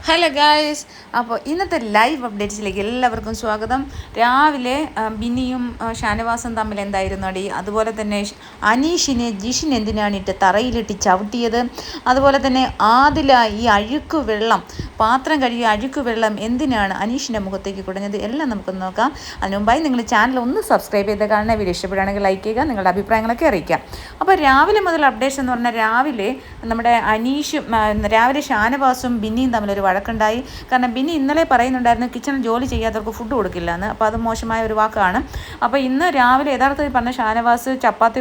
Hello guys. അപ്പോൾ ഇന്നത്തെ live അപ്ഡേറ്റ്സിലേക്ക് എല്ലാവർക്കും സ്വാഗതം. രാവിലെ ബിനിയും ഷാനവാസും തമ്മിൽ എന്തായിരുന്നു അടി, അതുപോലെ തന്നെ അനീഷിനെ ജിഷിൻ എന്തിനാണ് തറയിലിട്ട് ചവിട്ടിയത്, അതുപോലെ തന്നെ ആദില ഈ അഴുക്ക് വെള്ളം, പാത്രം കഴുകിയ അഴുക്ക് വെള്ളം എന്തിനാണ് അനീഷിൻ്റെ മുഖത്തേക്ക് കുടഞ്ഞത്, എല്ലാം നമുക്കൊന്ന് നോക്കാം. അതിന് മുമ്പായി നിങ്ങൾ ചാനൽ ഒന്ന് സബ്സ്ക്രൈബ് ചെയ്ത് കാണുന്ന വീഡിയോ ഇഷ്ടപ്പെടുകയാണെങ്കിൽ ലൈക്ക് ചെയ്യുക, നിങ്ങളുടെ അഭിപ്രായങ്ങളൊക്കെ അറിയിക്കാം. അപ്പോൾ രാവിലെ മുതൽ അപ്ഡേഷൻ എന്ന് പറഞ്ഞാൽ രാവിലെ നമ്മുടെ രാവിലെ ഷാനവാസും ബിന്നിയും തമ്മിലൊരു വഴക്കുണ്ടായി. കാരണം ബിന്നി ഇന്നലെ പറയുന്നുണ്ടായിരുന്നു കിച്ചണിൽ ജോലി ചെയ്യാത്തവർക്ക് ഫുഡ് കൊടുക്കില്ല എന്ന്. അപ്പോൾ അത് മോശമായ ഒരു വാക്കാണ്. അപ്പോൾ ഇന്ന് രാവിലെ യഥാർത്ഥത്തിൽ പറഞ്ഞ ഷാനവാസ് ചപ്പാത്തി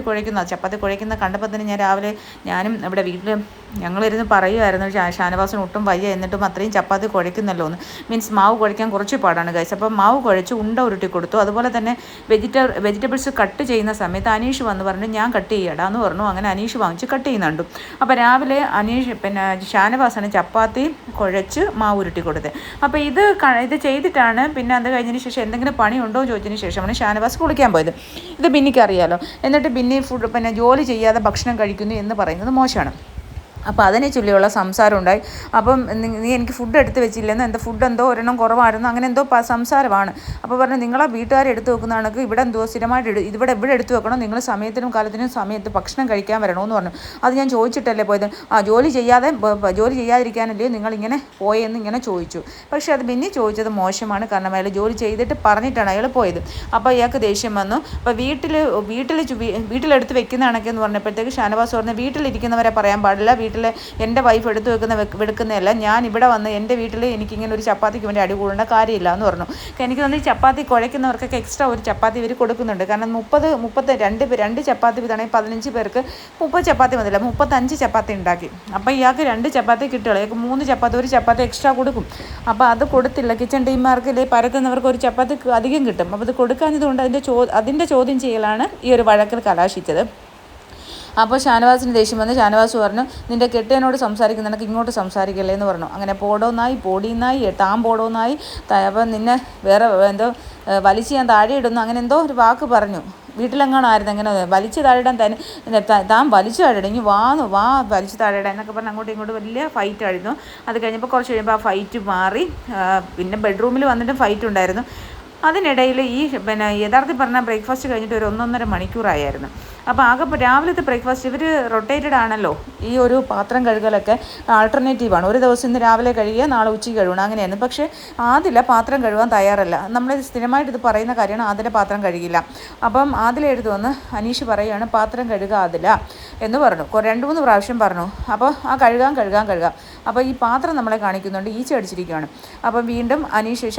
കുഴയ്ക്കുന്ന കണ്ടപ്പോൾ തന്നെ ഞാനും ഇവിടെ വീട്ടിൽ ഞങ്ങളിരുന്ന് പറയുമായിരുന്നു ഷാനവാസിന് ഒട്ടും വയ്യ, എന്നിട്ടും അത്രയും ചപ്പാത്തി കുഴയ്ക്കുന്നല്ലോ എന്ന്. മീൻസ് മാവ് കുഴയ്ക്കാൻ കുറച്ച് പാടാണ് ഗൈസ്. അപ്പോൾ മാവ് കുഴച്ച് ഉണ്ട ഉരുട്ടി കൊടുത്തു. അതുപോലെ തന്നെ വെജിറ്റബിൾസ് കട്ട് ചെയ്യുന്ന സമയത്ത് അനീഷ് വന്ന് പറഞ്ഞു ഞാൻ കട്ട് ചെയ്യടാന്ന് പറഞ്ഞു. അങ്ങനെ അനീഷ് വാങ്ങിച്ച് കട്ട് ചെയ്യുന്നുണ്ട്. അപ്പോൾ രാവിലെ ഷാനവാസാണ് ചപ്പാത്തി കുഴച്ച് മാവ് ഉരുട്ടി കൊടുത്തത്. അപ്പോൾ ഇത് ചെയ്തിട്ടാണ് പിന്നെ അത് കഴിഞ്ഞതിന് ശേഷം എന്തെങ്കിലും പണിയുണ്ടോ എന്ന് ചോദിച്ചതിന് ശേഷമാണ് ഷാനവാസ് കുളിക്കാൻ പോയത്. ഇത് ബിന്നിക്ക് അറിയാലോ. എന്നിട്ട് ബിന്നി ജോലി ചെയ്യാതെ ഭക്ഷണം കഴിക്കുന്നു എന്ന് പറയുന്നത് മോശമാണ്. അപ്പോൾ അതിനെ ചൊല്ലിയുള്ള സംസാരം ഉണ്ടായി. അപ്പം നീ എനിക്ക് ഫുഡ് എടുത്ത് വെച്ചില്ലെന്ന്, ഫുഡ് എന്തോ ഒരെണ്ണം കുറവായിരുന്നു, അങ്ങനെ എന്തോ സംസാരമാണ്. അപ്പോൾ പറഞ്ഞു നിങ്ങളെ വീട്ടുകാരെ എടുത്ത് വെക്കുന്നതാണെങ്കിൽ ഇവിടെ എന്തോ സ്ഥിരമായിട്ട് ഇവിടെ എടുത്ത് വെക്കണം, നിങ്ങൾ സമയത്തിനും കാലത്തിനും സമയത്ത് ഭക്ഷണം കഴിക്കാൻ വരണമെന്ന് പറഞ്ഞു. അത് ഞാൻ ചോദിച്ചിട്ടല്ലേ പോയത്, ജോലി ചെയ്യാതിരിക്കാനല്ലേ നിങ്ങളിങ്ങനെ പോയെന്ന് ഇങ്ങനെ ചോദിച്ചു. പക്ഷേ അത് പിന്നെ ചോദിച്ചത് മോശമാണ്. കാരണം അയാൾ ജോലി ചെയ്തിട്ട് പറഞ്ഞിട്ടാണ് അയാൾ പോയത്. അപ്പോൾ അയാൾക്ക് ദേഷ്യം വന്നു. അപ്പോൾ വീട്ടിലെടുത്ത് വെക്കുന്നതാണൊക്കെയെന്ന് പറഞ്ഞപ്പോഴത്തേക്ക് ഷാനവാസ് പറഞ്ഞു വീട്ടിലിരിക്കുന്നവരെ പറയാൻ പാടില്ല, എൻ്റെ വൈഫ് വെടുക്കുന്നതല്ല, ഞാൻ ഇവിടെ വന്ന് എൻ്റെ വീട്ടിൽ എനിക്കിങ്ങനെ ഒരു ചപ്പാത്തിക്ക് വേണ്ടി അടി കൂടേണ്ട കാര്യമില്ല എന്ന് പറഞ്ഞു. എനിക്ക് തോന്നുന്നു ഈ ചപ്പാത്തി കുഴയ്ക്കുന്നവർക്കൊക്കെ എക്സ്ട്രാ ഒരു ചപ്പാത്തി ഇവർ കൊടുക്കുന്നുണ്ട്. കാരണം 32 ചപ്പാത്തി വിതാണെങ്കിൽ 15 പേർക്ക് 30 ചപ്പാത്തി മതില്ല, 35 ചപ്പാത്തി ഉണ്ടാക്കി. അപ്പോൾ ഇയാൾക്ക് 2 ചപ്പാത്തി കിട്ടുകയുള്ളൂ, ഇയാൾക്ക് 3 ചപ്പാത്തി, ഒരു ചപ്പാത്തി എക്സ്ട്രാ കൊടുക്കും. അപ്പോൾ അത് കൊടുത്തില്ല. കിച്ചൺ ടീമാർക്ക് പരത്തുന്നവർക്ക് ഒരു ചപ്പാത്തി അധികം കിട്ടും. അപ്പോൾ ഇത് കൊടുക്കാഞ്ഞതുകൊണ്ട് അതിൻ്റെ ചോദ്യം ചെയ്യലാണ് ഈ ഒരു വഴക്കിൽ കലാശിച്ചത്. അപ്പോൾ ഷാനവാസിന് ദേഷ്യം വന്ന് ഷാനവാസ് പറഞ്ഞു നിൻ്റെ കെട്ടിയനോട് സംസാരിക്കുന്നുണ്ടെങ്കിൽ ഇങ്ങോട്ട് സംസാരിക്കല്ലേ എന്ന് പറഞ്ഞു. അങ്ങനെ പോടോന്നായി, പോടീന്നായി, പോടോന്നായി. അപ്പോൾ നിന്നെ വേറെ എന്തോ വലിച്ച് ഞാൻ താഴെ ഇടുന്നു, അങ്ങനെ എന്തോ ഒരു വാക്ക് പറഞ്ഞു. വീട്ടിലെങ്ങാണായിരുന്നു അങ്ങനെ വലിച്ച് താഴെയിടാൻ താൻ വലിച്ചു താഴെയിടങ്ങി വാ വലിച്ചു താഴെയിടാൻ എന്നൊക്കെ പറഞ്ഞ് അങ്ങോട്ടും ഇങ്ങോട്ടും വലിയ ഫൈറ്റ് ആയിരുന്നു. അത് കഴിഞ്ഞപ്പോൾ കുറച്ച് കഴിയുമ്പോൾ ആ ഫൈറ്റ് മാറി. പിന്നെ ബെഡ്റൂമിൽ വന്നിട്ടും ഫൈറ്റ് ഉണ്ടായിരുന്നു. അതിനിടയിൽ യഥാർത്ഥത്തിൽ പറഞ്ഞാൽ ബ്രേക്ക്ഫാസ്റ്റ് കഴിഞ്ഞിട്ട് ഒരു 1.5 മണിക്കൂറായിരുന്നു. അപ്പോൾ രാവിലത്തെ ബ്രേക്ക്ഫാസ്റ്റ് ഇവർ റൊട്ടേറ്റഡ് ആണല്ലോ. ഈ ഒരു പാത്രം കഴുകലൊക്കെ ആൾട്ടർനേറ്റീവാണ്. ഒരു ദിവസം ഇന്ന് രാവിലെ കഴുകിയാൽ നാളെ ഉച്ചയ്ക്ക് കഴുകണം, അങ്ങനെയാണ്. പക്ഷേ ആദില പാത്രം കഴുകാൻ തയ്യാറല്ല. നമ്മൾ സ്ഥിരമായിട്ട് ഇത് പറയുന്ന കാര്യമാണ്, ആദില പാത്രം കഴുകില്ല. അപ്പം ആദില എടുത്തു വന്ന് അനീഷ് പറയുകയാണ് പാത്രം കഴുകുക ആദില എന്ന് പറഞ്ഞു. 2-3 പ്രാവശ്യം പറഞ്ഞു. അപ്പോൾ കഴുകാം. അപ്പോൾ ഈ പാത്രം നമ്മളെ കാണിക്കുന്നുണ്ട്, ഈച്ച അടിച്ചിരിക്കുകയാണ്. അപ്പം വീണ്ടും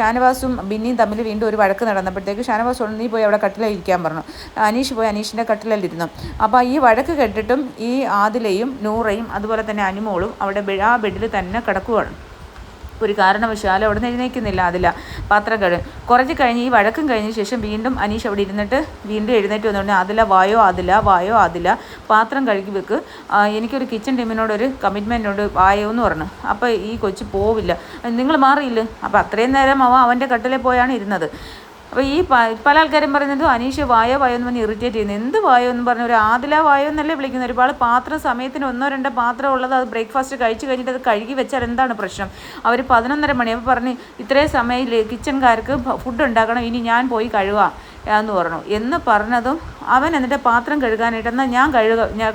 ഷാനവാസും ബിന്നിയും തമ്മിൽ വീണ്ടും ഒരു വഴക്ക് നടന്നപ്പോഴത്തേക്ക് ഷാനവാസ് നീ പോയി അവിടെ കട്ടിലിൽ ഇരിക്കാൻ പറഞ്ഞു. അനീഷ് പോയി അനീഷിൻ്റെ കട്ടിലിരുന്നു. അപ്പോൾ ഈ വഴക്ക് കേട്ടിട്ടും ഈ ആദിലയും നൂറയും അതുപോലെ തന്നെ അനുമോളും അവിടെ ആ ബെഡിൽ തന്നെ കിടക്കുകയാണ്. ഒരു കാരണവശാലും അവിടെ നിന്ന് എഴുന്നേൽക്കുന്നില്ല ആദില. പാത്രം കുറച്ച് കഴിഞ്ഞ് ഈ വഴക്കും കഴിഞ്ഞ ശേഷം വീണ്ടും അനീഷ് അവിടെ ഇരുന്നിട്ട് വീണ്ടും എഴുന്നേറ്റ് വന്നുകൊണ്ട് വായോ ആദില പാത്രം കഴുകി വെക്ക്, എനിക്കൊരു കിച്ചൺ ടീമിനോടൊരു കമ്മിറ്റ്മെൻറ്റുണ്ട് വായോ എന്ന് പറഞ്ഞു. അപ്പോൾ ഈ കൊച്ചു പോവില്ല, നിങ്ങൾ മാറിയില്ല. അപ്പോൾ അത്രയും നേരം അവൻ്റെ കട്ടിലിൽ പോയാണ് ഇരുന്നത്. അപ്പോൾ ഈ പല ആൾക്കാരും പറയുന്നത് അനീഷ് വായോ എന്ന് പറഞ്ഞ് ഇറിറ്റേറ്റ് ചെയ്യുന്നത്. എന്ത് വായോ എന്ന് പറഞ്ഞ ഒരു ആദില വായോ എന്നല്ലേ വിളിക്കുന്നത്. ഒരുപാട് പാത്രം സമയത്തിന് 1-2 പാത്രം ഉള്ളത് അത് ബ്രേക്ക്ഫാസ്റ്റ് കഴിച്ച് കഴിഞ്ഞിട്ട് അത് കഴുകി വെച്ചാൽ എന്താണ് പ്രശ്നം. അവർ 11:30 മണി അപ്പോൾ പറഞ്ഞ് ഇത്രയും സമയം കിച്ചൺകാർക്ക് ഫുഡ് ഉണ്ടാക്കണം, ഇനി ഞാൻ പോയി കഴുകാം എന്ന് പറഞ്ഞു. എന്ന് പറഞ്ഞതും അവൻ എന്നിട്ട് പാത്രം കഴുകാനായിട്ട് എന്നാൽ ഞാൻ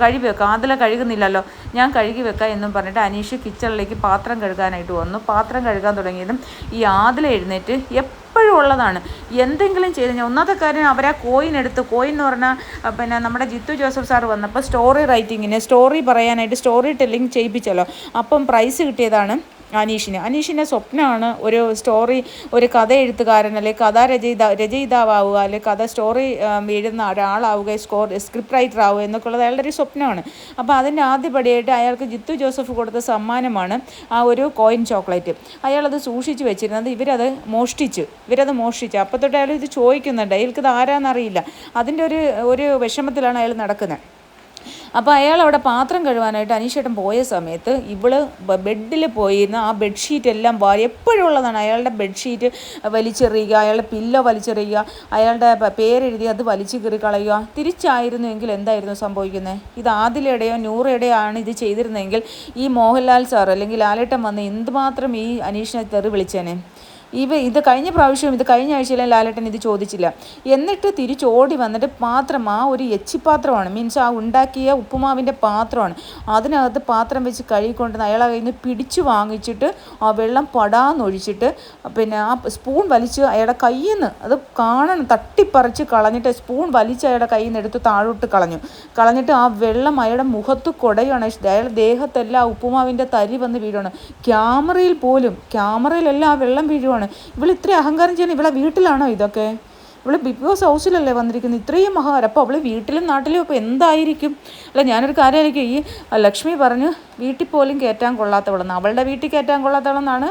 കഴുകി വെക്കാം, ആദില കഴുകുന്നില്ലല്ലോ, ഞാൻ കഴുകി വെക്കാം എന്നും പറഞ്ഞിട്ട് അനീഷ് കിച്ചണിലേക്ക് പാത്രം കഴുകാനായിട്ട് വന്നു. പാത്രം കഴുകാൻ തുടങ്ങിയതും ഈ ആദില എഴുന്നേറ്റ് എപ്പോഴും ഉള്ളതാണ് എന്തെങ്കിലും ചെയ്ത് കഴിഞ്ഞാൽ ഒന്നാമത്തെ കാര്യം അവരാ കോയിൻ എന്ന് പറഞ്ഞാൽ നമ്മുടെ ജിത്തു ജോസഫ് സാർ വന്നപ്പോൾ സ്റ്റോറി പറയാനായിട്ട് സ്റ്റോറി ടെല്ലിങ് ചെയ്യിപ്പിച്ചല്ലോ. അപ്പം പ്രൈസ് കിട്ടിയതാണ് അനീഷിൻ്റെ സ്വപ്നമാണ് ഒരു കഥ എഴുത്തുകാരൻ, അല്ലെങ്കിൽ രചയിതാവുക, അല്ലെങ്കിൽ സ്റ്റോറി എഴുതുന്ന ഒരാളാവുക, സ്ക്രിപ്റ്റ് റൈറ്റർ ആവുക എന്നൊക്കെയുള്ളത് അയാളുടെ ഒരു സ്വപ്നമാണ്. അപ്പോൾ അതിൻ്റെ ആദ്യപടിയായിട്ട് അയാൾക്ക് ജിത്തു ജോസഫ് കൊടുത്ത സമ്മാനമാണ് ആ ഒരു കോയിൻ ചോക്ലേറ്റ്. അയാളത് സൂക്ഷിച്ച് വെച്ചിരുന്നത് ഇവരത് മോഷ്ടിച്ചു. അപ്പോൾ തൊട്ട് അയാൾ ഇത് ചോദിക്കുന്നുണ്ട്, അയാൾക്കിത് ആരാന്നറിയില്ല. അതിൻ്റെ ഒരു വിഷമത്തിലാണ് അയാൾ നടക്കുന്നത്. അപ്പോൾ അയാൾ അവിടെ പാത്രം കഴുകാനായിട്ട് അനീഷേട്ടൻ പോയ സമയത്ത് ഇവള് ബെഡിൽ പോയിരുന്ന ആ ബെഡ്ഷീറ്റ് എല്ലാം എപ്പോഴും ഉള്ളതാണ്. അയാളുടെ ബെഡ്ഷീറ്റ് വലിച്ചെറിയുക, അയാളുടെ പില്ലോ വലിച്ചെറിയുക, അയാളുടെ പേരെഴുതി അത് വലിച്ചു കീറി കളയുക. തിരിച്ചായിരുന്നുവെങ്കിൽ എന്തായിരുന്നു സംഭവിക്കുന്നത്? ഇത് ആദിലയുടെയോ നൂറയുടെയോ ആണ് ഇത് ചെയ്തിരുന്നെങ്കിൽ ഈ മോഹൻലാൽ സാർ അല്ലെങ്കിൽ ലാലേട്ടൻ വന്ന് എന്തുമാത്രം ഈ അനീഷിനെ തെറി വിളിച്ചേനെ. ഇത് കഴിഞ്ഞ പ്രാവശ്യം ഇത് കഴിഞ്ഞ ആഴ്ചയിലെ ലാലേട്ടൻ ഇത് ചോദിച്ചില്ല. എന്നിട്ട് തിരിച്ചോടി വന്നിട്ട് പാത്രം ആ ഒരു എച്ചിപ്പാത്രമാണ്, മീൻസ് ആ ഉണ്ടാക്കിയ ഉപ്പുമാവിൻ്റെ പാത്രമാണ്, അതിനകത്ത് പാത്രം വെച്ച് കഴുകിക്കൊണ്ട് അയാളെ കയ്യിൽ നിന്ന് പിടിച്ചു വാങ്ങിച്ചിട്ട് ആ വെള്ളം പടാന്നൊഴിച്ചിട്ട് പിന്നെ ആ സ്പൂൺ വലിച്ച് അയാളുടെ കയ്യിൽ നിന്ന് അത് കാണണം തട്ടിപ്പറിച്ച് കളഞ്ഞിട്ട് സ്പൂൺ വലിച്ച് അയാളുടെ കയ്യിൽ നിന്ന് എടുത്ത് താഴോട്ട് കളഞ്ഞിട്ട് ആ വെള്ളം അയാളുടെ മുഖത്ത് കുടയാണ്. അയാളുടെ ദേഹത്തെല്ലാം ആ ഉപ്പുമാവിൻ്റെ തരി വന്ന് വീഴുകയാണ്. ക്യാമറയിലെല്ലാം ആ വെള്ളം വീഴുവാണ്. ഇവൾ ഇത്ര അഹങ്കാരം ചെയ്യാൻ ഇവളെ വീട്ടിലാണോ ഇതൊക്കെ? ഇവള് ബിഗ് ബോസ് ഹൗസിലല്ലേ വന്നിരിക്കുന്നത്, ഇത്രയും മഹാരം. അപ്പോൾ അവൾ വീട്ടിലും നാട്ടിലും ഇപ്പോൾ എന്തായിരിക്കും? അല്ല, ഞാനൊരു കാര്യമായിരിക്കും, ഈ ലക്ഷ്മി പറഞ്ഞു വീട്ടിൽ പോലും കയറ്റാൻ കൊള്ളാത്തവളെന്ന്. അവളുടെ വീട്ടിൽ കയറ്റാൻ കൊള്ളാത്തവളെന്നാണ്,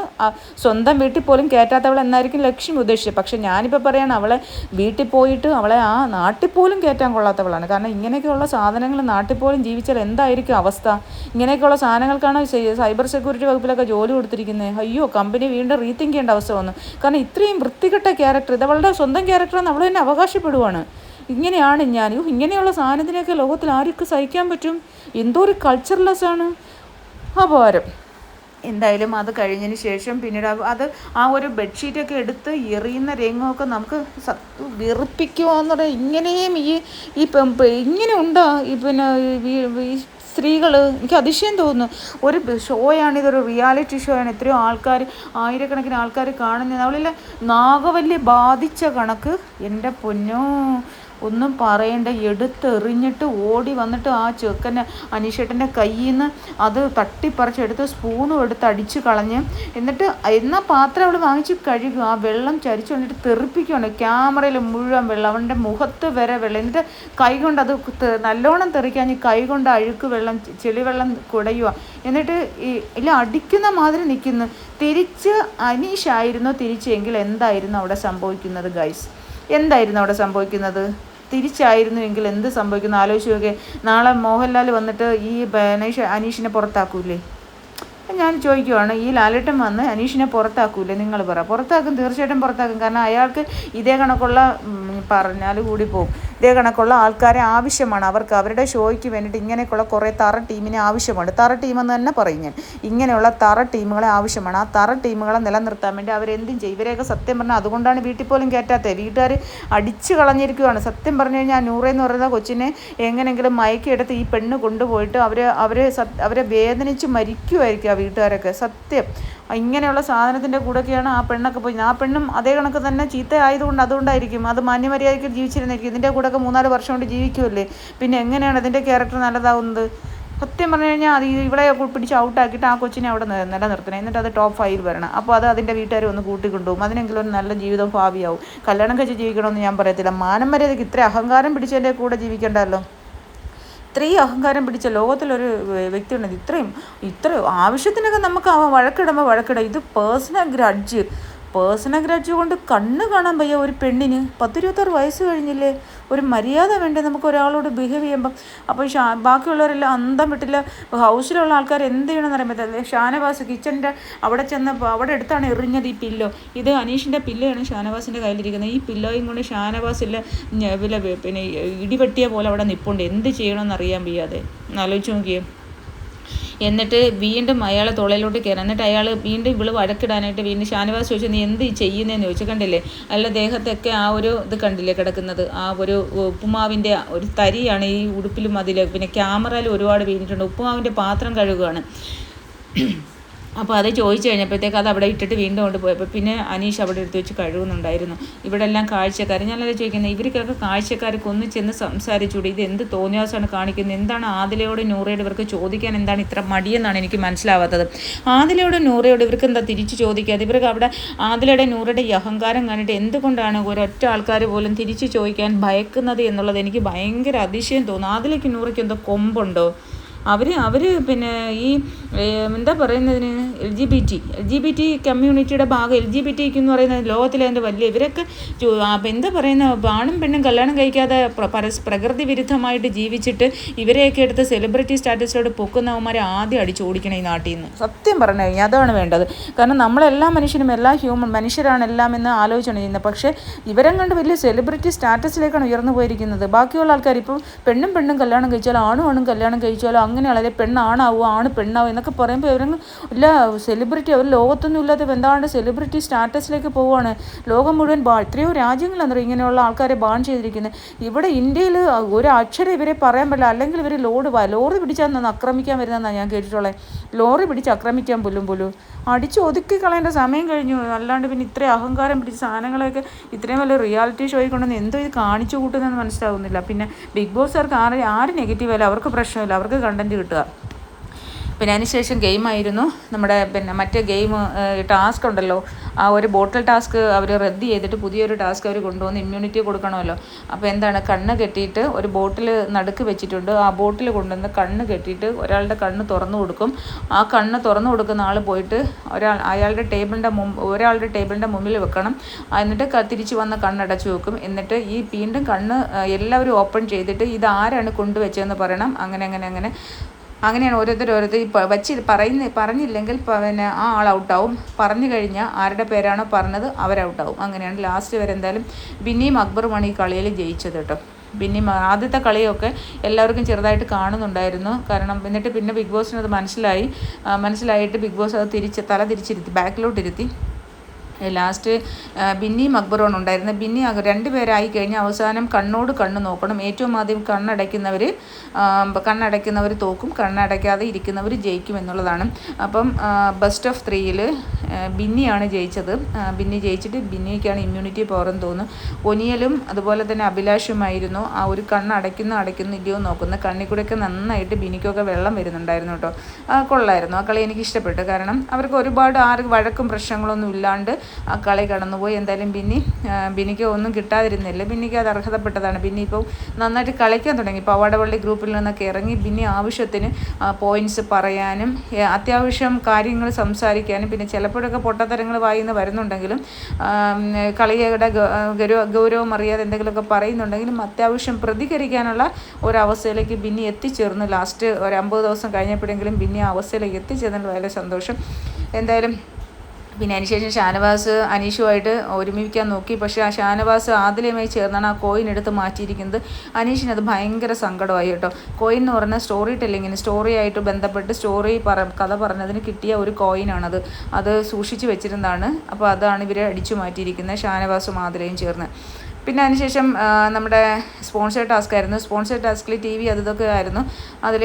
സ്വന്തം വീട്ടിൽ പോലും കയറ്റാത്തവൾ എന്നായിരിക്കും ലക്ഷ്മി ഉദ്ദേശിച്ചത്. പക്ഷെ ഞാനിപ്പോൾ പറയാണ് അവളെ വീട്ടിൽ പോയിട്ട് അവളെ ആ നാട്ടിൽ പോലും കയറ്റാൻ കൊള്ളാത്തവളാണ്. കാരണം ഇങ്ങനെയൊക്കെയുള്ള സാധനങ്ങൾ നാട്ടിൽ പോലും ജീവിച്ചാൽ എന്തായിരിക്കും അവസ്ഥ? ഇങ്ങനെയൊക്കെയുള്ള സാധനങ്ങൾക്കാണ് സൈബർ സെക്യൂരിറ്റി വകുപ്പിലൊക്കെ ജോലി കൊടുത്തിരിക്കുന്നത്. അയ്യോ, കമ്പനി വീണ്ടും റീതിങ്ക് ചെയ്യേണ്ട അവസ്ഥ വന്നു. കാരണം ഇത്രയും വൃത്തികെട്ട ക്യാരക്ടർ, ഇത് അവളുടെ സ്വന്തം ക്യാരക്ടർ അവൾ തന്നെ അവകാശപ്പെടുവാണ്. ഇങ്ങനെയാണ് ഞാൻ, ഇങ്ങനെയുള്ള സാധനത്തിനെയൊക്കെ ലോകത്തിൽ ആർക്ക് സഹിക്കാൻ പറ്റും? എന്തോ ഒരു കൾച്ചർലെസ്സാണ്. അപാരം. എന്തായാലും അത് കഴിഞ്ഞതിന് ശേഷം പിന്നീട് അത് ആ ഒരു ബെഡ്ഷീറ്റൊക്കെ എടുത്ത് എറിയുന്ന രംഗമൊക്കെ നമുക്ക് വെറുപ്പിക്കുവാന്ന് പറയാം. ഇങ്ങനെയും ഈ ഇങ്ങനെ ഉണ്ടോ ഈ പിന്നെ ഈ സ്ത്രീകൾ? എനിക്ക് അതിശയം തോന്നുന്നു. ഒരു ഷോയാണ്, ഇതൊരു റിയാലിറ്റി ഷോ ആണ്. എത്രയോ ആൾക്കാർ, ആയിരക്കണക്കിന് ആൾക്കാർ കാണുന്നത്. അവളിൽ നാഗവല്ലി ബാധിച്ച കണക്ക്, എൻ്റെ പൊന്നോ ഒന്നും പറയേണ്ട, എടുത്തെറിഞ്ഞിട്ട് ഓടി വന്നിട്ട് ആ ചെക്കൻ്റെ അനീഷേട്ടൻ്റെ കയ്യിൽ നിന്ന് അത് തട്ടിപ്പറിച്ചെടുത്ത് സ്പൂണും എടുത്ത് അടിച്ച് കളഞ്ഞ് എന്നാൽ പാത്രം അവൾ വാങ്ങിച്ച് കഴുകുക. ആ വെള്ളം ചരിച്ചു കൊണ്ടിട്ട് തെറിപ്പിക്കുകയാണ്. ക്യാമറയിൽ മുഴുവൻ വെള്ളം, അവൻ്റെ മുഖത്ത് വരെ വെള്ളം. എന്നിട്ട് കൈ കൊണ്ട് അത് നല്ലോണം തെറിക്കാൻ കൈ കൊണ്ട് അഴുക്ക് വെള്ളം, ചെളിവെള്ളം കുടയുക. എന്നിട്ട് ഇല്ല അടിക്കുന്ന മാതിരി നിൽക്കുന്നു. തിരിച്ച് അനീഷായിരുന്നു തിരിച്ചെങ്കിൽ എന്തായിരുന്നു അവിടെ സംഭവിക്കുന്നത് ഗൈസ്? എന്തായിരുന്നു അവിടെ സംഭവിക്കുന്നത്? തിരിച്ചായിരുന്നു എങ്കിൽ എന്ത് സംഭവിക്കുന്നു ആലോചിച്ച് നോക്കിയേ. നാളെ മോഹൻലാൽ വന്നിട്ട് ഈ അനീഷിനെ പുറത്താക്കൂലേ? ഞാൻ ചോദിക്കുവാണ്, ഈ ലാലേട്ടൻ വന്ന് അനീഷിനെ പുറത്താക്കൂലേ? നിങ്ങൾ പറ. പുറത്താക്കും, തീർച്ചയായിട്ടും പുറത്താക്കും. കാരണം അയാൾക്ക് ഇതേ കണക്കുള്ള, പറഞ്ഞാൽ കൂടി പോകും, ഇതേ കണക്കുള്ള ആൾക്കാരെ ആവശ്യമാണ് അവർക്ക്. അവരുടെ ഷോയ്ക്ക് വേണ്ടിയിട്ട് ഇങ്ങനെയൊക്കെയുള്ള കുറേ തറ ടീമിനെ ആവശ്യമാണ്. തറ ടീമെന്ന് തന്നെ പറയും ഞാൻ. ഇങ്ങനെയുള്ള തറ ടീമുകളെ ആവശ്യമാണ്. ആ തറ ടീമുകളെ നിലനിർത്താൻ വേണ്ടി അവരെന്തും ചെയ്യും. ഇവരെയൊക്കെ സത്യം പറഞ്ഞാൽ അതുകൊണ്ടാണ് വീട്ടിൽ പോലും കയറ്റാത്തത്. വീട്ടുകാർ അടിച്ചു കളഞ്ഞിരിക്കുകയാണ്. സത്യം പറഞ്ഞു കഴിഞ്ഞാൽ നൂറേന്ന് പറയുന്ന കൊച്ചിനെ എങ്ങനെയെങ്കിലും മയക്കിയെടുത്ത് ഈ പെണ്ണ് കൊണ്ടുപോയിട്ട് അവരെ വേദനിച്ച് മരിക്കുമായിരിക്കും ആ വീട്ടുകാരൊക്കെ. സത്യം ഇങ്ങനെയുള്ള സാധനത്തിൻ്റെ കൂടെയൊക്കെയാണ് ആ പെണ്ണൊക്കെ പോയി. ആ പെണ്ണും അതേ കണക്ക് തന്നെ ചീത്ത ആയതുകൊണ്ട് അതുകൊണ്ടായിരിക്കും. അത് മാന്യമര്യാദയ്ക്ക് ജീവിച്ചിരുന്നിരിക്കും. ഇതിൻ്റെ കൂടെയൊക്കെ 3-4 വർഷം കൊണ്ട് ജീവിക്കുമല്ലേ. പിന്നെ എങ്ങനെയാണ് അതിൻ്റെ ക്യാരക്ടർ നല്ലതാവുന്നത്? സത്യം പറഞ്ഞു കഴിഞ്ഞാൽ അത് ഇവിടെ പിടിച്ച് ഔട്ടാക്കിയിട്ട് ആ കൊച്ചിനെ അവിടെ നിലനിർത്തണം. എന്നിട്ട് അത് ടോപ്പ് 5 വരണം. അപ്പോൾ അത് അതിൻ്റെ വീട്ടുകാർ ഒന്ന് കൂട്ടിക്കൊണ്ടുപോകും. അതിനെങ്കിലും ഒരു നല്ല ജീവിതം ഭാവിയാവും. കല്യാണം കഴിച്ച് ജീവിക്കണമെന്ന് ഞാൻ പറയത്തില്ല. മാനം മര്യാദയ്ക്ക് ഇത്ര അഹങ്കാരം പിടിച്ചതിൻ്റെ കൂടെ ജീവിക്കേണ്ടല്ലോ. ഇത്രയും അഹങ്കാരം പിടിച്ച ലോകത്തിലൊരു വ്യക്തി ഉണ്ടെങ്കിൽ ഇത്രയും ആവശ്യത്തിനൊക്കെ നമുക്ക് വഴക്കിടും. ഇത് പേഴ്സണൽ ഗ്രഡ്ജ് കൊണ്ട് കണ്ണ് കാണാൻ വയ്യ ഒരു പെണ്ണിന്. 10-26 വയസ്സ് കഴിഞ്ഞില്ലേ? ഒരു മര്യാദ വേണ്ടേ നമുക്ക് ഒരാളോട് ബിഹേവ് ചെയ്യുമ്പം? അപ്പോൾ ബാക്കിയുള്ളവരെല്ലാം അന്തം വിട്ടില്ല. ഹൗസിലുള്ള ആൾക്കാർ എന്ത് ചെയ്യണമെന്ന് അറിയാൻ പറ്റില്ല. ഷാനവാസ് കിച്ചൻ്റെ അവിടെ ചെന്നപ്പോൾ അവിടെ അടുത്താണ് എറിഞ്ഞത് ഈ പില്ലോ. ഇത് അനീഷിൻ്റെ പില്ലോയാണ് ഷാനവാസിൻ്റെ കയ്യിലിരിക്കുന്നത്. ഈ പില്ലോയും കൊണ്ട് ഷാനവാസിൽ പിന്നെ ഇടിവെട്ടിയ പോലെ അവിടെ നിൽപ്പുണ്ട്. എന്ത് ചെയ്യണമെന്ന് അറിയാൻ വയ്യാതെ. ആലോചിച്ച് നോക്കിയേ. എന്നിട്ട് വീണ്ടും അയാളെ തൊളയിലോട്ട് കയറാം. എന്നിട്ട് അയാൾ വീണ്ടും ഇവള് വഴക്കിടാനായിട്ട് വീണ്ടും ഷാനവാസ് ചോദിച്ചു, നീ എന്ത് ചെയ്യുന്നതെന്ന് ചോദിച്ചു. കണ്ടില്ലേ അയാളുടെ ദേഹത്തൊക്കെ ആ ഒരു ഇത് കണ്ടില്ലേ കിടക്കുന്നത്? ആ ഒരു ഉപ്പുമാവിൻ്റെ ഒരു തരിയാണ് ഈ ഉടുപ്പിലും അതിൽ. പിന്നെ ക്യാമറയിൽ ഒരുപാട് വീണിട്ടുണ്ട്. ഉപ്പുമാവിൻ്റെ പാത്രം കഴുകുകയാണ്. അപ്പോൾ അത് ചോദിച്ചു കഴിഞ്ഞപ്പോഴത്തേക്ക് അത് അവിടെ ഇട്ടിട്ട് വീണ്ടും കൊണ്ടുപോയപ്പോൾ പിന്നെ അനീഷ് അവിടെ എടുത്ത് വെച്ച് കഴുകുന്നുണ്ടായിരുന്നു. ഇവിടെ എല്ലാം കാഴ്ചക്കാർ. ഞാനത് ചോദിക്കുന്നത്, ഇവർക്കൊക്കെ കാഴ്ചക്കാർക്ക് ഒന്ന് ചെന്ന് സംസാരിച്ചുകൂടി? ഇത് എന്ത് തോന്നിയാസമാണ് കാണിക്കുന്നത്? എന്താണ് ആദിലയോട് നൂറയോട് ഇവർക്ക് ചോദിക്കാൻ എന്താണ് ഇത്ര മടിയെന്നാണ് എനിക്ക് മനസ്സിലാവാത്തത്. ആദിലയോട് നൂറയോട് ഇവർക്ക് എന്താ തിരിച്ച് ചോദിക്കാതെ? ഇവർക്ക് അവിടെ ആദിലയുടെ നൂറയുടെ ഈ അഹങ്കാരം കണ്ടിട്ട് എന്തുകൊണ്ടാണ് ഒരൊറ്റ ആൾക്കാർ പോലും തിരിച്ച് ചോദിക്കാൻ ഭയക്കുന്നത് എന്നുള്ളത് എനിക്ക് ഭയങ്കര അതിശയം തോന്നുന്നു. ആദിലയ്ക്ക് നൂറയ്ക്ക് എന്തോ കൊമ്പുണ്ടോ? അവർ പിന്നെ ഈ എന്താ പറയുന്നതിന് LGBT കമ്മ്യൂണിറ്റിയുടെ ഭാഗം LGBT എന്ന് പറയുന്നത് ലോകത്തിലെ എന്ത് വലിയ ഇവരൊക്കെ എന്താ പറയുന്ന ആണും പെണ്ണും കല്യാണം കഴിക്കാതെ പ്രകൃതി വിരുദ്ധമായിട്ട് ജീവിച്ചിട്ട് ഇവരെയൊക്കെ എടുത്ത് സെലിബ്രിറ്റി സ്റ്റാറ്റസിലോട്ട് പൊക്കുന്നവന്മാരെ ആദ്യം അടിച്ചോടിക്കണം ഈ നാട്ടിൽ നിന്ന്. സത്യം പറഞ്ഞു കഴിഞ്ഞാൽ അതാണ് വേണ്ടത്. കാരണം നമ്മളെല്ലാ മനുഷ്യരും മനുഷ്യരാണ് എല്ലാം എന്ന് ആലോചിച്ചാണ് ചെയ്യുന്നത്. പക്ഷേ ഇവരെ കണ്ട് വലിയ സെലിബ്രിറ്റി സ്റ്റാറ്റസിലേക്കാണ് ഉയർന്നു പോയിരിക്കുന്നത്. ബാക്കിയുള്ള ആൾക്കാർ ഇപ്പോൾ പെണ്ണും കല്യാണം കഴിച്ചാലോ ആണും കല്യാണം കഴിച്ചാലോ അങ്ങനെയുള്ള പെണ്ണാണാവുക ആണ് പെണ്ണാവും എന്നൊക്കെ പറയുമ്പോൾ ഇവരങ്ങ് ഇല്ല സെലിബ്രിറ്റി അവർ ലോകത്തൊന്നും ഇല്ലാതെ എന്താണ്ട് സെലിബ്രിറ്റി സ്റ്റാറ്റസിലേക്ക് പോവുകയാണ്. ലോകം മുഴുവൻ എത്രയോ രാജ്യങ്ങളാണ് ഇങ്ങനെയുള്ള ആൾക്കാരെ ബാൻ ചെയ്തിരിക്കുന്നത്. ഇവിടെ ഇന്ത്യയിൽ ഒരു അക്ഷരം ഇവരെ പറയാൻ പറ്റില്ല. അല്ലെങ്കിൽ ഇവർ ലോറി പിടിച്ചാൽ ആക്രമിക്കാൻ വരുന്നതെന്നാണ് ഞാൻ കേട്ടിട്ടുള്ളത്. ലോറി പിടിച്ച് ആക്രമിക്കാൻ പോലും അടിച്ച് ഒതുക്കി കളയേണ്ട സമയം കഴിഞ്ഞു. അല്ലാണ്ട് പിന്നെ ഇത്രയും അഹങ്കാരം പിടിച്ച സാധനങ്ങളൊക്കെ ഇത്രയും വലിയ റിയാലിറ്റി ഷോയിൽ കൊണ്ടുവന്ന് എന്തോ ഇത് കാണിച്ചു കൂട്ടുന്നതെന്ന് മനസ്സിലാവുന്നില്ല. പിന്നെ ബിഗ് ബോസുകാർക്ക് ആര് നെഗറ്റീവ് അല്ല, അവർക്ക് പ്രശ്നമില്ല, അവർക്ക് കണ്ടൻറ്റ് കിട്ടുക. പിന്നെ അതിനുശേഷം ഗെയിമായിരുന്നു നമ്മുടെ മറ്റേ ഗെയിം ടാസ്ക് ഉണ്ടല്ലോ, ആ ഒരു ബോട്ടിൽ ടാസ്ക് അവർ റദ്ദ് ചെയ്തിട്ട് പുതിയൊരു ടാസ്ക് അവർ കൊണ്ടുവന്ന് ഇമ്മ്യൂണിറ്റി കൊടുക്കണമല്ലോ. അപ്പോൾ എന്താണ്, കണ്ണ് കെട്ടിയിട്ട് ഒരു ബോട്ടിൽ നടുക്ക് വെച്ചിട്ടുണ്ട്. ആ ബോട്ടിൽ കൊണ്ടുവന്ന് കണ്ണ് കെട്ടിയിട്ട് ഒരാളുടെ കണ്ണ് തുറന്നു കൊടുക്കും. ആ കണ്ണ് തുറന്നു കൊടുക്കുന്ന ആൾ പോയിട്ട് ഒരാളുടെ ടേബിളിൻ്റെ മുമ്പിൽ വെക്കണം. എന്നിട്ട് തിരിച്ച് വന്ന് കണ്ണടച്ച് വെക്കും. എന്നിട്ട് ഈ വീണ്ടും കണ്ണ് എല്ലാവരും ഓപ്പൺ ചെയ്തിട്ട് ഇതാരാണ് കൊണ്ടുവച്ചതെന്ന് പറയണം. അങ്ങനെയാണ് ഓരോരുത്തർ പറഞ്ഞില്ലെങ്കിൽ പിന്നെ ആ ആൾ ഔട്ടാവും. പറഞ്ഞു കഴിഞ്ഞാൽ ആരുടെ പേരാണോ പറഞ്ഞത് അവരൗട്ടാവും. അങ്ങനെയാണ് ലാസ്റ്റ് വരെ എന്തായാലും ബിന്നിയും അക്ബറുമാണ് ഈ കളിയിൽ ജയിച്ചത് കേട്ടോ. ആദ്യത്തെ കളിയൊക്കെ എല്ലാവർക്കും ചെറുതായിട്ട് കാണുന്നുണ്ടായിരുന്നു. കാരണം എന്നിട്ട് പിന്നെ ബിഗ് ബോസിനത് മനസ്സിലായിട്ട് ബിഗ് ബോസ് അത് തല തിരിച്ചിരുത്തി ബാക്കിലോട്ടിരുത്തി. ലാസ്റ്റ് ബിന്നിയും അക്ബറുമാണ് ഉണ്ടായിരുന്നത്. ബിന്നി രണ്ടുപേരായി കഴിഞ്ഞാൽ അവസാനം കണ്ണോട് കണ്ണ് നോക്കണം. ഏറ്റവും ആദ്യം കണ്ണടയ്ക്കുന്നവർ തോക്കും, കണ്ണടയ്ക്കാതെ ഇരിക്കുന്നവർ ജയിക്കും എന്നുള്ളതാണ്. അപ്പം ബെസ്റ്റ് ഓഫ് 3യിൽ ബിന്നിയാണ് ജയിച്ചത്. ബിന്നി ജയിച്ചിട്ട് ബിന്നിക്കാണ് ഇമ്മ്യൂണിറ്റി പവറെന്ന് തോന്നുന്നു. ഒനിയലും അതുപോലെ തന്നെ അഭിലാഷുമായിരുന്നു ആ ഒരു അടയ്ക്കുന്നു ഇല്ലയോ നോക്കുന്നത്. കണ്ണിൽ കൂടെയൊക്കെ നന്നായിട്ട് ബിന്നിക്കൊക്കെ വെള്ളം വരുന്നുണ്ടായിരുന്നു കേട്ടോ. കൊള്ളായിരുന്നു ആ കളി, എനിക്ക് ഇഷ്ടപ്പെട്ടു. കാരണം അവർക്ക് ഒരുപാട് വഴക്കും പ്രശ്നങ്ങളൊന്നും ഇല്ലാണ്ട് ആ കളി കടന്നുപോയി. എന്തായാലും ബിന്നിക്ക് ഒന്നും കിട്ടാതിരുന്നില്ല. ബിന്നിക്ക് അത് അർഹതപ്പെട്ടതാണ്. ബിന്നി ഇപ്പോൾ നന്നായിട്ട് കളിക്കാൻ തുടങ്ങി. പവാടവള്ളി ഗ്രൂപ്പിൽ നിന്നൊക്കെ ഇറങ്ങി ബിന്നി ആവശ്യത്തിന് പോയിൻറ്റ്സ് പറയാനും അത്യാവശ്യം കാര്യങ്ങൾ സംസാരിക്കാനും പിന്നെ ചിലപ്പോഴൊക്കെ പൊട്ടത്തരങ്ങൾ വായിന്ന് വരുന്നുണ്ടെങ്കിലും കളിയുടെ ഗൗരവം അറിയാതെ എന്തെങ്കിലുമൊക്കെ പറയുന്നുണ്ടെങ്കിലും അത്യാവശ്യം പ്രതികരിക്കാനുള്ള ഒരവസ്ഥയിലേക്ക് ബിന്നി എത്തിച്ചേർന്നു. ലാസ്റ്റ് ഒരു 50 ദിവസം കഴിഞ്ഞപ്പോഴെങ്കിലും ബിന്നി ആ അവസ്ഥയിലേക്ക് എത്തിച്ചേർന്നതിൽ വളരെ സന്തോഷം. എന്തായാലും പിന്നെ അതിനുശേഷം ഷാനവാസ് അനീഷുമായിട്ട് ഒരുമിക്കാൻ നോക്കി. പക്ഷേ ആ ഷാനവാസ് ആദിലയുമായി ചേർന്നാണ് ആ കോയിൻ എടുത്ത് മാറ്റിയിരിക്കുന്നത്. അനീഷിനത് ഭയങ്കര സങ്കടമായി കേട്ടോ. കോയിൻ എന്ന് പറഞ്ഞാൽ സ്റ്റോറിയായിട്ട് ബന്ധപ്പെട്ട് കഥ പറഞ്ഞതിന് കിട്ടിയ ഒരു കോയിനാണത്. അത് സൂക്ഷിച്ച് വെച്ചിരുന്നതാണ്. അപ്പോൾ അതാണ് ഇവരെ അടിച്ചു മാറ്റിയിരിക്കുന്നത്, ഷാനവാസും ആദിലയും ചേർന്ന്. പിന്നെ അതിനുശേഷം നമ്മുടെ സ്പോൺസേഡ് ടാസ്ക് ആയിരുന്നു. സ്പോൺസേഡ് ടാസ്കിൽ TV അതൊക്കെ ആയിരുന്നു. അതിൽ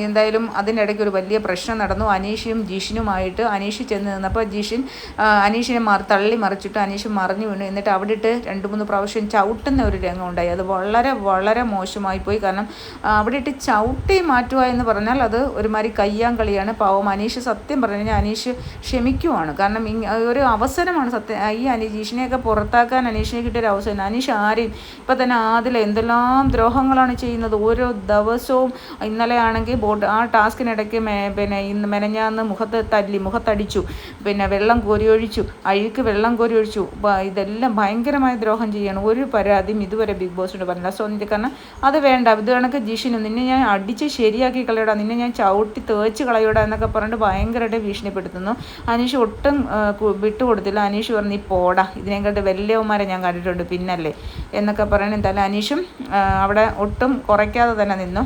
എന്തായാലും അതിനിടയ്ക്ക് ഒരു വലിയ പ്രശ്നം നടന്നു. അനീഷും ജിഷിനുമായിട്ട് അനീഷ് ചെന്ന് നിന്നപ്പോൾ അനീഷിനെ തള്ളി മറിച്ചിട്ട് അനീഷ് മറിഞ്ഞു വീണു. എന്നിട്ട് അവിടെ ഇട്ട് 2-3 പ്രാവശ്യം ചവിട്ടുന്ന ഒരു രംഗം ഉണ്ടായി. അത് വളരെ വളരെ മോശമായി പോയി. കാരണം അവിടെ ഇട്ട് ചവിട്ടി മാറ്റുക എന്ന് പറഞ്ഞാൽ അത് ഒരുമാതിരി കയ്യാങ്കളിയാണ്. പാവം അനീഷ് സത്യം പറഞ്ഞു കഴിഞ്ഞാൽ അനീഷ് ക്ഷമിക്കുവാണ്. കാരണം ഒരു അവസരമാണ് ഈ ജിഷിനെയൊക്കെ പുറത്താക്കാൻ അനീഷിനെ കിട്ടിയൊരു അവസരം. അനീഷ് ആരെയും ഇപ്പം തന്നെ ആദില എന്തെല്ലാം ദ്രോഹങ്ങളാണ് ചെയ്യുന്നത് ഓരോ ദിവസവും. ഇന്നലെ ആണെങ്കിൽ ആ ടാസ്കിനിടയ്ക്ക് മെനഞ്ഞാന്ന് മുഖത്തടിച്ചു, പിന്നെ വെള്ളം കോരിയൊഴിച്ചു, അഴുക്ക് വെള്ളം കോരിയൊഴിച്ചു. ഇതെല്ലാം ഭയങ്കരമായ ദ്രോഹം ചെയ്യണം. ഒരു പരാതിയും ഇതുവരെ ബിഗ് ബോസിനോട് പറഞ്ഞില്ല. സോ കാരണം അത് വേണ്ട. ഇത് കണക്ക് ജിഷിനും നിന്നെ ഞാൻ അടിച്ച് ശരിയാക്കി കളയടാ, നിന്നെ ഞാൻ ചവിട്ടി തേച്ച് കളയോടാ എന്നൊക്കെ പറഞ്ഞിട്ട് ഭയങ്കരമായിട്ട് ഭീഷണിപ്പെടുത്തുന്നു. അനീഷ് ഒട്ടും വിട്ടുകൊടുത്തില്ല. അനീഷ് പറഞ്ഞു, നീ പോടാ, ഇതിനെക്കാട്ട് വലിയവന്മാരെ ഞാൻ കണ്ടിട്ടുണ്ട് പിന്നല്ലേ എന്നൊക്കെ പറയണം. എന്തായാലും അനീഷും അവിടെ ഒട്ടും കുറയ്ക്കാതെ തന്നെ നിന്നു.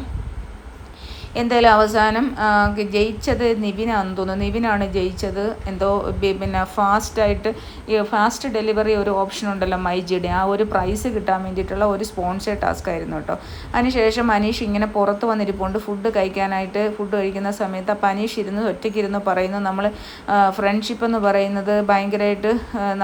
എന്തായാലും അവസാനം ജയിച്ചത് നിവിനാണെന്ന് തോന്നുന്നു. നിവിനാണ് ജയിച്ചത്. എന്തോ പിന്നെ ഫാസ്റ്റ് ഡെലിവറി ഒരു ഓപ്ഷൻ ഉണ്ടല്ലോ മൈജിയുടെ, ആ ഒരു പ്രൈസ് കിട്ടാൻ വേണ്ടിയിട്ടുള്ള ഒരു സ്പോൺസേഡ് ടാസ്ക് ആയിരുന്നു കേട്ടോ. അതിനുശേഷം അനീഷ് ഇങ്ങനെ പുറത്ത് വന്നിരിപ്പുണ്ട് ഫുഡ് കഴിക്കുന്ന സമയത്ത്. അപ്പം അനീഷ് ഒറ്റയ്ക്കിരുന്ന് പറയുന്നു, നമ്മൾ ഫ്രണ്ട്ഷിപ്പ് എന്ന് പറയുന്നത് ഭയങ്കരമായിട്ട്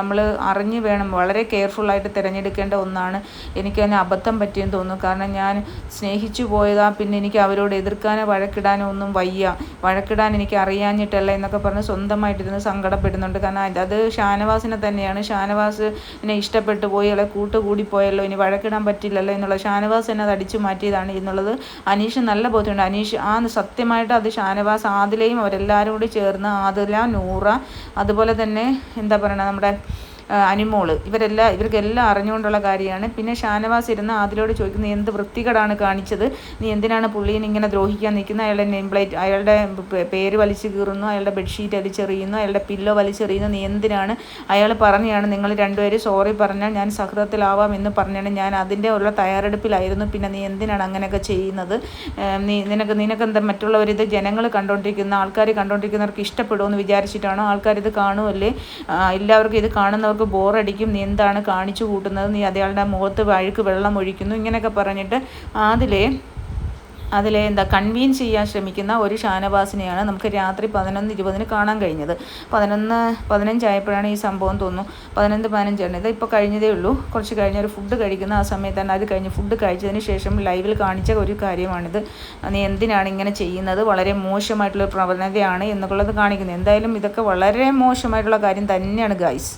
നമ്മൾ അറിഞ്ഞു വേണം, വളരെ കെയർഫുള്ളായിട്ട് തിരഞ്ഞെടുക്കേണ്ട ഒന്നാണ്. എനിക്ക് അതിന് അബദ്ധം പറ്റിയെന്ന് തോന്നുന്നു. കാരണം ഞാൻ സ്നേഹിച്ചു പോയതാ, പിന്നെ എനിക്ക് അവരോട് എതിർക്കാൻ ഉമ്മാനെ വഴക്കിടാനോ ഒന്നും വയ്യ, വഴക്കിടാൻ എനിക്ക് അറിയാഞ്ഞിട്ടല്ല എന്നൊക്കെ പറഞ്ഞ് സ്വന്തമായിട്ടിരുന്ന് സങ്കടപ്പെടുന്നുണ്ട്. കാരണം അത് ഷാനവാസിനെ തന്നെയാണ്. ഷാനവാസിനെ ഇഷ്ടപ്പെട്ടു പോയി, അല്ലെ കൂട്ടുകൂടിപ്പോയല്ലോ, ഇനി വഴക്കിടാൻ പറ്റില്ലല്ലോ എന്നുള്ള ഷാനവാസ് തന്നെ അത് അടിച്ചു മാറ്റിയതാണ് എന്നുള്ളത് അനീഷ് നല്ല ബോധ്യമുണ്ട്. അനീഷ് സത്യമായിട്ട് അത് ഷാനവാസ്, ആദിലയും അവരെല്ലാവരും കൂടി ചേർന്ന്, ആദില, നൂറ, അതുപോലെ തന്നെ എന്താ പറയുക നമ്മുടെ അനിമോള്, ഇവർക്കെല്ലാം അറിഞ്ഞുകൊണ്ടുള്ള കാര്യമാണ്. പിന്നെ ഷാനവാസ് ഇരുന്ന് ആദിലോട് ചോദിക്കുന്നത്, എന്ത് വൃത്തികേടാണ് കാണിച്ചത്, നീ എന്തിനാണ് പുള്ളീനെ ഇങ്ങനെ ദ്രോഹിക്കാൻ നിൽക്കുന്നത്, അയാളുടെ നെയിം പ്ലേറ്റ്, അയാളുടെ പേര് വലിച്ചു കീറുന്നു, അയാളുടെ ബെഡ്ഷീറ്റ് വലിച്ചെറിയുന്നു, അയാളുടെ പില്ലോ വലിച്ചെറിയുന്നു, നീ എന്തിനാണ്, അയാൾ പറഞ്ഞാണ് നിങ്ങൾ രണ്ടുപേരും സോറി പറഞ്ഞാൽ ഞാൻ സഹൃദത്തിലാവാം എന്ന് പറഞ്ഞാണ്, ഞാൻ അതിൻ്റെ ഉള്ള തയ്യാറെടുപ്പിലായിരുന്നു, പിന്നെ നീ എന്തിനാണ് അങ്ങനെയൊക്കെ ചെയ്യുന്നത്, നിനക്കെന്താ മറ്റുള്ളവരിത് ജനങ്ങൾ കണ്ടുകൊണ്ടിരിക്കുന്ന ആൾക്കാർ കണ്ടുകൊണ്ടിരിക്കുന്നവർക്ക് ഇഷ്ടപ്പെടുമെന്ന് വിചാരിച്ചിട്ടാണോ, ആൾക്കാരിത് കാണുമല്ലേ, എല്ലാവർക്കും ഇത് കാണുന്നവർക്ക് ബോറടിക്കും, നീ എന്താണ് കാണിച്ചു കൂട്ടുന്നത്, നീ അയാളുടെ മുഖത്ത് വഴുക്ക് വെള്ളം ഒഴിക്കുന്നു, ഇങ്ങനെയൊക്കെ പറഞ്ഞിട്ട് അതിലെ കൺവീൻസ് ചെയ്യാൻ ശ്രമിക്കുന്ന ഒരു ഷാനവാസിനെയാണ് നമുക്ക് രാത്രി 11:20 കാണാൻ കഴിഞ്ഞത്. 11:15 ആയപ്പോഴാണ് ഈ സംഭവം തോന്നുന്നു. 11:15 ഇത് ഇപ്പോൾ കഴിഞ്ഞതേ ഉള്ളൂ. കുറച്ച് കഴിഞ്ഞ ഒരു ഫുഡ് കഴിക്കുന്ന ആ സമയത്താണ്, അത് കഴിഞ്ഞ് ഫുഡ് കഴിച്ചതിന് ശേഷം ലൈവിൽ കാണിച്ച ഒരു കാര്യമാണിത്. നീ എന്തിനാണ് ഇങ്ങനെ ചെയ്യുന്നത്, വളരെ മോശമായിട്ടുള്ള പ്രവണതയാണ് എന്നുള്ളത് കാണിക്കുന്നത്. എന്തായാലും ഇതൊക്കെ വളരെ മോശമായിട്ടുള്ള കാര്യം തന്നെയാണ് ഗൈസ്.